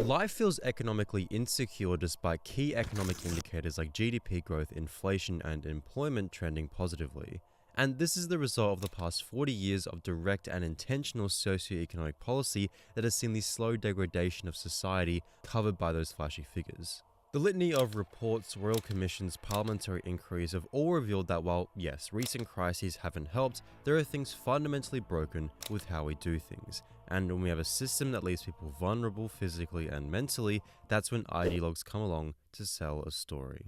Life feels economically insecure despite key economic indicators like GDP growth, inflation, and employment trending positively. And this is the result of the past 40 years of direct and intentional socio-economic policy that has seen the slow degradation of society covered by those flashy figures. The litany of reports, royal commissions, parliamentary inquiries have all revealed that while, yes, recent crises haven't helped, there are things fundamentally broken with how we do things. And when we have a system that leaves people vulnerable physically and mentally, that's when ideologues come along to sell a story.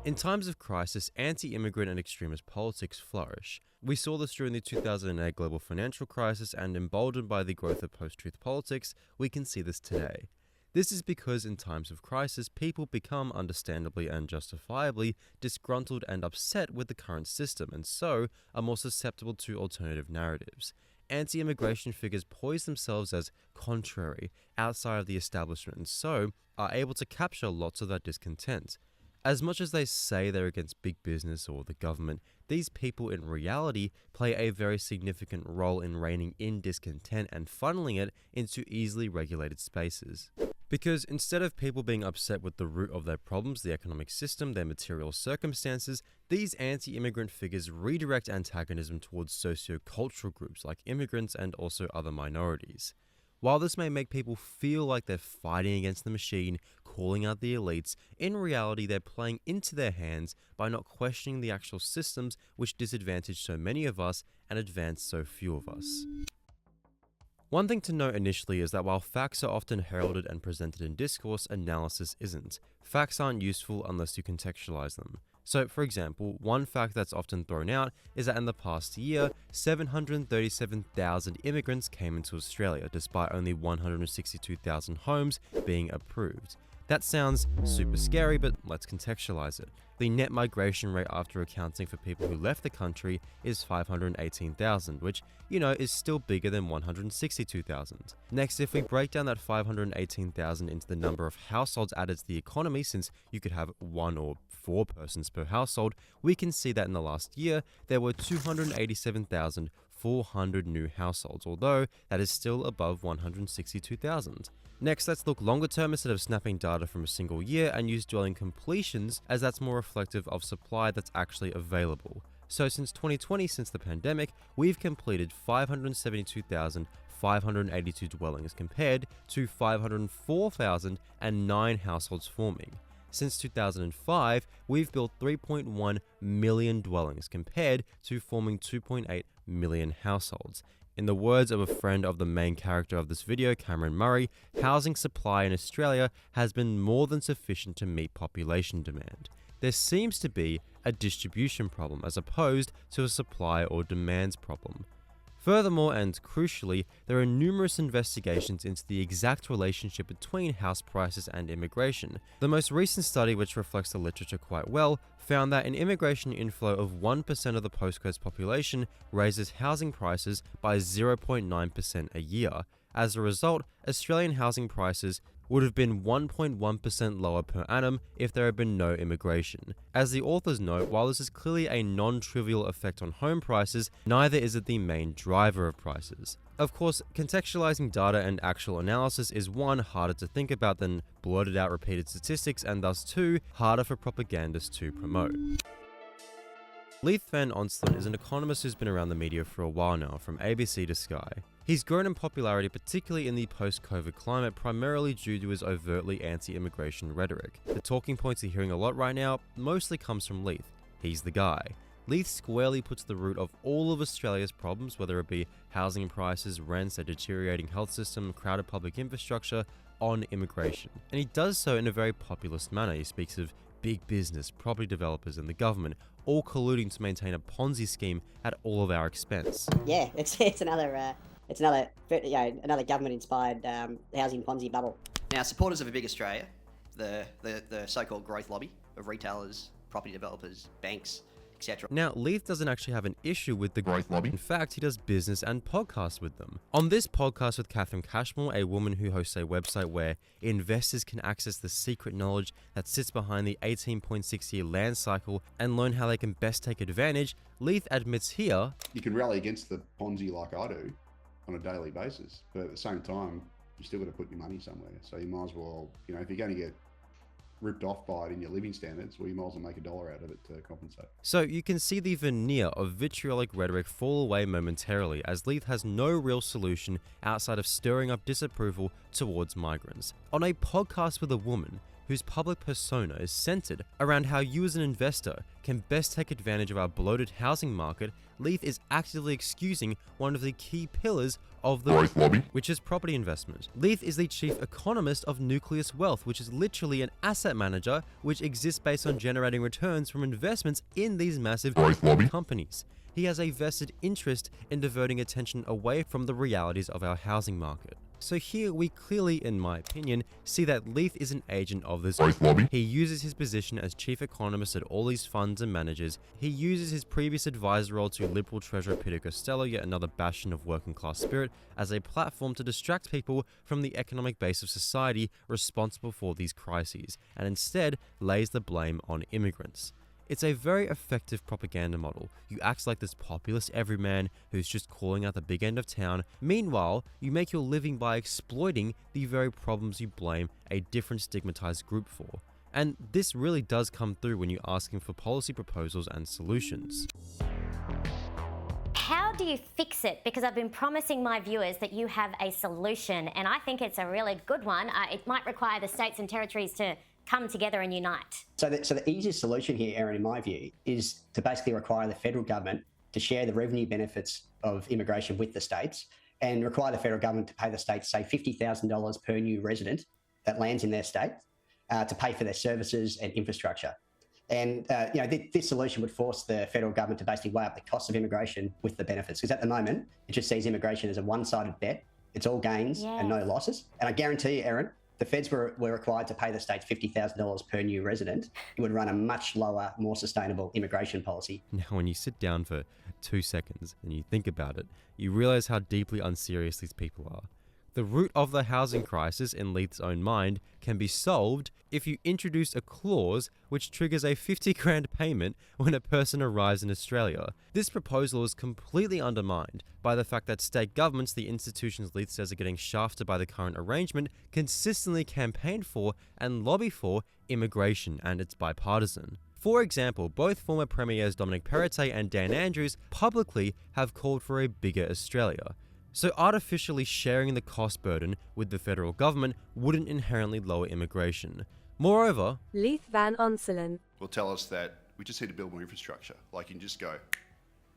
In times of crisis, anti-immigrant and extremist politics flourish. We saw this during the 2008 global financial crisis, and emboldened by the growth of post-truth politics, we can see this today. This is because in times of crisis, people become understandably and justifiably disgruntled and upset with the current system, and so are more susceptible to alternative narratives. Anti-immigration figures poise themselves as contrary, outside of the establishment, and so are able to capture lots of that discontent. As much as they say they're against big business or the government, these people in reality play a very significant role in reining in discontent and funneling it into easily regulated spaces. Because instead of people being upset with the root of their problems, the economic system, their material circumstances, these anti-immigrant figures redirect antagonism towards socio-cultural groups like immigrants and also other minorities. While this may make people feel like they're fighting against the machine, calling out the elites, in reality they're playing into their hands by not questioning the actual systems which disadvantage so many of us and advance so few of us. One thing to note initially is that while facts are often heralded and presented in discourse, analysis isn't. Facts aren't useful unless you contextualize them. So, for example, one fact that's often thrown out is that in the past year, 737,000 immigrants came into Australia, despite only 162,000 homes being approved. That sounds super scary, but let's contextualize it. The net migration rate after accounting for people who left the country is 518,000, which, is still bigger than 162,000. Next, if we break down that 518,000 into the number of households added to the economy, since you could have 1 or 4 persons per household, we can see that in the last year, there were 287,400 new households, although that is still above 162,000. Next, let's look longer term instead of snapping data from a single year and use dwelling completions, as that's more reflective of supply that's actually available. So since 2020, since the pandemic, we've completed 572,582 dwellings compared to 504,009 households forming. Since 2005, we've built 3.1 million dwellings compared to forming 2.8 million households. In the words of a friend of the main character of this video, Cameron Murray, housing supply in Australia has been more than sufficient to meet population demand. There seems to be a distribution problem as opposed to a supply or demands problem. Furthermore, and crucially, there are numerous investigations into the exact relationship between house prices and immigration. The most recent study, which reflects the literature quite well, found that an immigration inflow of 1% of the postcode's population raises housing prices by 0.9% a year. As a result, Australian housing prices would have been 1.1% lower per annum if there had been no immigration. As the authors note, while this is clearly a non-trivial effect on home prices, neither is it the main driver of prices. Of course, contextualizing data and actual analysis is 1, harder to think about than blurted out repeated statistics, and thus 2, harder for propagandists to promote. Leith Van Onselen is an economist who's been around the media for a while now, from ABC to Sky. He's grown in popularity particularly in the post-COVID climate, primarily due to his overtly anti-immigration rhetoric. The talking points you're hearing a lot right now mostly comes from Leith. He's the guy. Leith squarely puts the root of all of Australia's problems, whether it be housing prices, rents, a deteriorating health system, crowded public infrastructure, on immigration. And he does so in a very populist manner. He speaks of big business, property developers, and the government, all colluding to maintain a Ponzi scheme at all of our expense. Yeah, it's another government-inspired housing Ponzi bubble. Now, supporters of a big Australia, the so-called growth lobby of retailers, property developers, banks, etc. Now, Leith doesn't actually have an issue with the growth lobby. In fact, he does business and podcasts with them. On this podcast with Catherine Cashmore, a woman who hosts a website where investors can access the secret knowledge that sits behind the 18.6-year land cycle and learn how they can best take advantage, Leith admits here, you can rally against the Ponzi like I do on a daily basis, but at the same time, you still got to put your money somewhere. So you might as well, you know, if you're going to get ripped off by it in your living standards, well, you might as well make $1 out of it to compensate. So you can see the veneer of vitriolic rhetoric fall away momentarily, as Leith has no real solution outside of stirring up disapproval towards migrants. On a podcast with a woman whose public persona is centered around how you as an investor can best take advantage of our bloated housing market, Leith is actively excusing one of the key pillars of the growth lobby, which is property investment. Leith is the chief economist of Nucleus Wealth, which is literally an asset manager which exists based on generating returns from investments in these massive growth lobby companies. He has a vested interest in diverting attention away from the realities of our housing market. So here we clearly, in my opinion, see that Leith is an agent of this growth lobby. He uses his position as chief economist at all these funds and managers. He uses his previous advisor role to Liberal Treasurer Peter Costello, yet another bastion of working class spirit, as a platform to distract people from the economic base of society responsible for these crises, and instead lays the blame on immigrants. It's a very effective propaganda model. You act like this populist everyman who's just calling out the big end of town. Meanwhile, you make your living by exploiting the very problems you blame a different stigmatized group for. And this really does come through when you're asking for policy proposals and solutions. How do you fix it? Because I've been promising my viewers that you have a solution, and I think it's a really good one. It might require the states and territories to come together and unite. So the easiest solution here, Erin, in my view, is to basically require the federal government to share the revenue benefits of immigration with the states, and require the federal government to pay the states, say, $50,000 per new resident that lands in their state to pay for their services and infrastructure. And this solution would force the federal government to basically weigh up the cost of immigration with the benefits, because at the moment it just sees immigration as a one-sided bet. It's all gains and no losses. And I guarantee you, Erin, the feds were required to pay the states $50,000 per new resident, it would run a much lower, more sustainable immigration policy. Now, when you sit down for 2 seconds and you think about it, you realize how deeply unserious these people are. The root of the housing crisis, in Leith's own mind, can be solved if you introduce a clause which triggers a 50 grand payment when a person arrives in Australia. This proposal is completely undermined by the fact that state governments, the institutions Leith says are getting shafted by the current arrangement, consistently campaign for and lobby for immigration, and it's bipartisan. For example, both former premiers Dominic Perrottet and Dan Andrews publicly have called for a bigger Australia. So artificially sharing the cost burden with the federal government wouldn't inherently lower immigration. Moreover, Leith Van Onselen Will tell us that we just need to build more infrastructure. Like, you can just go,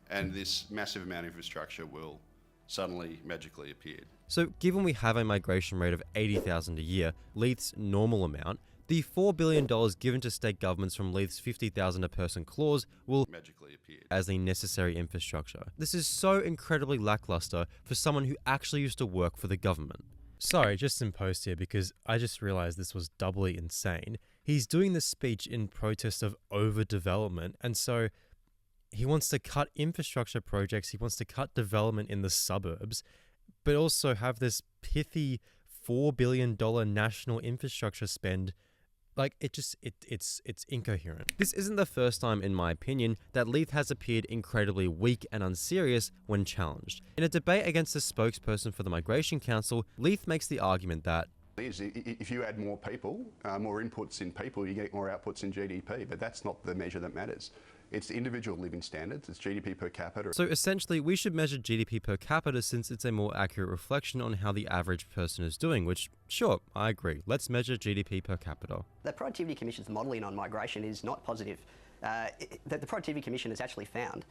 and this massive amount of infrastructure will suddenly magically appear. so given we have a migration rate of 80,000 a year, Leith's normal amount, the $4 billion given to state governments from Leith's 50,000 a person clause will Magically appear. as the necessary infrastructure. This is so incredibly lackluster for someone who actually used to work for the government. Sorry, just in post here because I just realized this was doubly insane. He's doing this speech in protest of overdevelopment, and so he wants to cut infrastructure projects, he wants to cut development in the suburbs, but also have this pithy $4 billion national infrastructure spend. Like, it's incoherent. This isn't the first time, in my opinion, that Leith has appeared incredibly weak and unserious when challenged. In a debate against the spokesperson for the Migration Council, Leith makes the argument that If you add more people, more inputs in people, you get more outputs in GDP, but that's not the measure that matters. It's individual living standards, it's GDP per capita. So essentially, we should measure GDP per capita since it's a more accurate reflection on how the average person is doing, which, sure, I agree. Let's measure GDP per capita. The Productivity Commission's modelling on migration is not positive. The Productivity Commission has actually found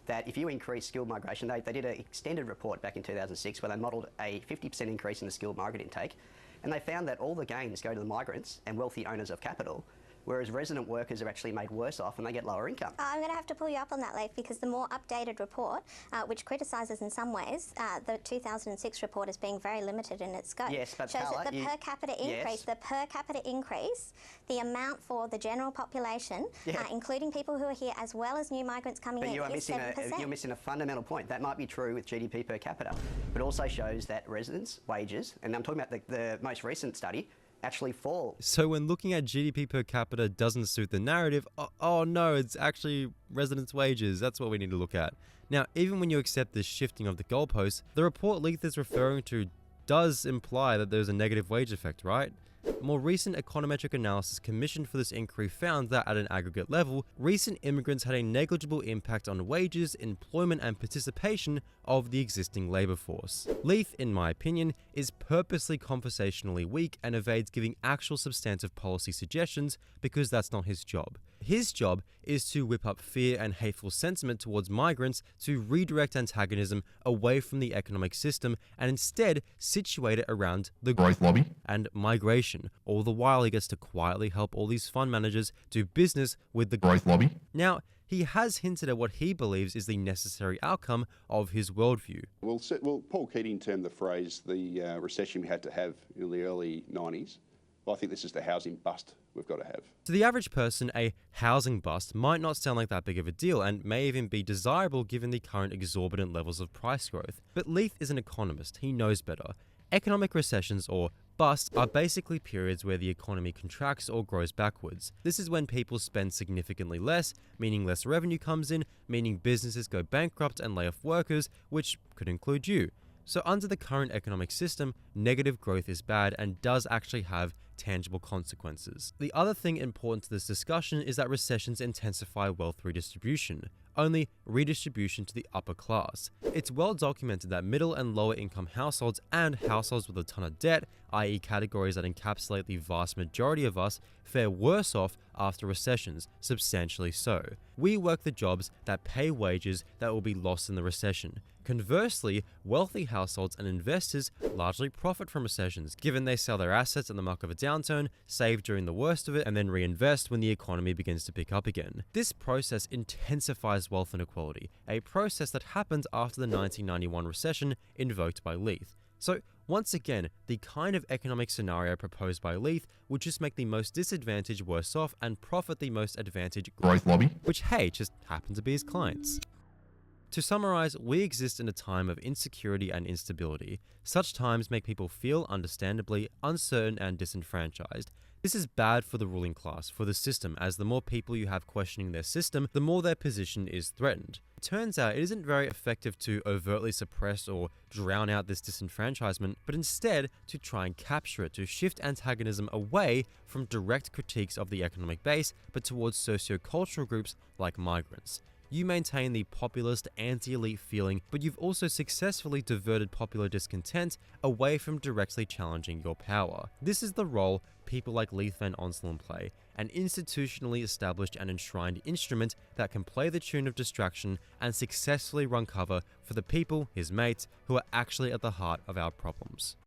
that if you increase skilled migration, they did an extended report back in 2006 where they modelled a 50% increase in the skilled migrant intake, and they found that all the gains go to the migrants and wealthy owners of capital, whereas resident workers are actually made worse off and they get lower income. I'm going to have to pull you up on that, Leith, because the more updated report, which criticises in some ways the 2006 report as being very limited in its scope, Yes, but shows Carla, that the per capita increase, the amount for the general population, including people who are here as well as new migrants coming in, is 7%. You're missing a fundamental point. That might be true with GDP per capita, but also shows that residents' wages, and I'm talking about the most recent study, actually fall. So when looking at GDP per capita doesn't suit the narrative, oh no, it's actually residents' wages. That's what we need to look at. Now, even when you accept this shifting of the goalposts, the report Leith is referring to does imply that there's a negative wage effect, right? More recent econometric analysis commissioned for this inquiry found that at an aggregate level, recent immigrants had a negligible impact on wages, employment and participation of the existing labour force. Leith, in my opinion, is purposely conversationally weak and evades giving actual substantive policy suggestions because that's not his job. His job is to whip up fear and hateful sentiment towards migrants to redirect antagonism away from the economic system and instead situate it around the growth lobby and migration. All the while he gets to quietly help all these fund managers do business with the growth lobby. Now, he has hinted at what he believes is the necessary outcome of his worldview. Well, Paul Keating termed the phrase the recession we had to have in the early 90s. Well, I think this is the housing bust we've got to have. To the average person, a housing bust might not sound like that big of a deal and may even be desirable given the current exorbitant levels of price growth. But Leith is an economist. He knows better. Economic recessions, or busts, are basically periods where the economy contracts or grows backwards. This is when people spend significantly less, meaning less revenue comes in, meaning businesses go bankrupt and lay off workers, which could include you. So under the current economic system, negative growth is bad and does actually have tangible consequences. The other thing important to this discussion is that recessions intensify wealth redistribution, only redistribution to the upper class. It's well documented that middle and lower income households and households with a ton of debt, i.e. categories that encapsulate the vast majority of us, fare worse off after recessions, substantially so. We work the jobs that pay wages that will be lost in the recession. Conversely, wealthy households and investors largely profit from recessions, given they sell their assets in the muck of a downturn, save during the worst of it, and then reinvest when the economy begins to pick up again. This process intensifies wealth inequality, a process that happened after the 1991 recession invoked by Leith. So, once again, the kind of economic scenario proposed by Leith would just make the most disadvantaged worse off and profit the most advantaged growth lobby, which, hey, just happen to be his clients. To summarize, we exist in a time of insecurity and instability. Such times make people feel, understandably, uncertain and disenfranchised. This is bad for the ruling class, for the system, as the more people you have questioning their system, the more their position is threatened. It turns out it isn't very effective to overtly suppress or drown out this disenfranchisement, but instead to try and capture it, to shift antagonism away from direct critiques of the economic base, but towards socio-cultural groups like migrants. You maintain the populist, anti-elite feeling, but you've also successfully diverted popular discontent away from directly challenging your power. This is the role people like Leith Van Onselen play, an institutionally established and enshrined instrument that can play the tune of distraction and successfully run cover for the people, his mates, who are actually at the heart of our problems.